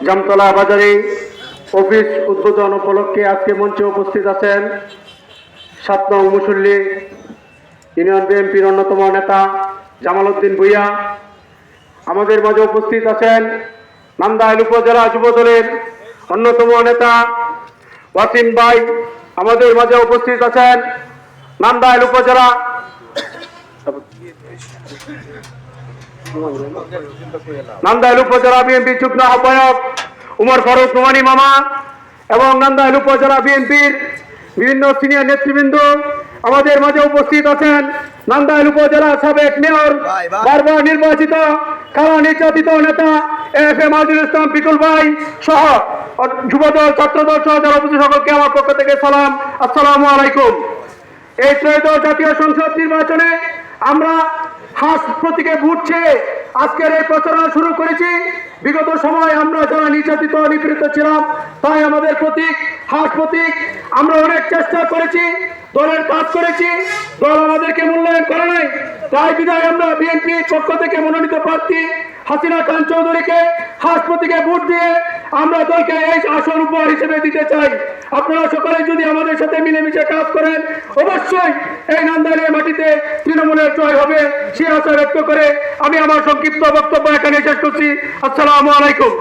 জামতলা বাজারে অফিস উদ্বোধন উপলক্ষে আজকে মঞ্চে উপস্থিত আছেন ৭ নং মুসল্লি ইউনিয়ন বিএনপির অন্যতম নেতা জামাল উদ্দিন ভূঁইয়া। আমাদের মাঝে উপস্থিত আছেন নান্দাইল উপজেলা যুবদলের অন্যতম নেতা ওয়াসিম ভাই। আমাদের মাঝে উপস্থিত আছেন নান্দাইল উপজেলা বিএনপি যুগ্ম আহ্বায়ক উমর ফারুক নোমানী মামা এবং নান্দাইল উপজেলা বিএনপির বিভিন্ন সিনিয়র নেতৃবৃন্দ। আমাদের মাঝে উপস্থিত আছেন নান্দাইল উপজেলা সাবেক মেয়র, বারবার নির্বাচিত কারা নির্যাতিত নেতা এফএম আজিজুল ইসলাম পিকুল ভাই সহ যুবদল ছাত্রদল সহ যারা উপস্থিত সকলকে আমার পক্ষ থেকে সালাম, আসসালামু আলাইকুম। এই ত্রয়োদশ জাতীয় সংসদ নির্বাচনে আমরা হাস প্রতীকে ভোট চেয়ে আজকের এই প্রচারণা শুরু করেছি। বিগত সময় আমরা যারা নির্যাতিত নিপীড়িত ছিলাম, তাই আমাদের প্রতীক হাস প্রতীক। আমরা অনেক চেষ্টা করেছি, দলের কাজ করেছি, দল আমাদেরকে মূল্যায়ন করে নাই। তাই বিধায় আমরা বিএনপির পক্ষ থেকে মনোনীত প্রার্থী হাসিনা খান চৌধুরীকে হাস প্রতীকে ভোট দিয়ে আমরা দলকে এই আসন উপহার হিসেবে দিতে চাই। আপনারা সকলে যদি আমাদের সাথে মিলেমিশে কাজ করেন, অবশ্যই এই নান্দাইলের মাটিতে তৃণমূলের জয় হবে, সে আশা ব্যক্ত করে আমি আমার সংক্ষিপ্ত বক্তব্য এখানে শেষ করছি। আসসালামু আলাইকুম।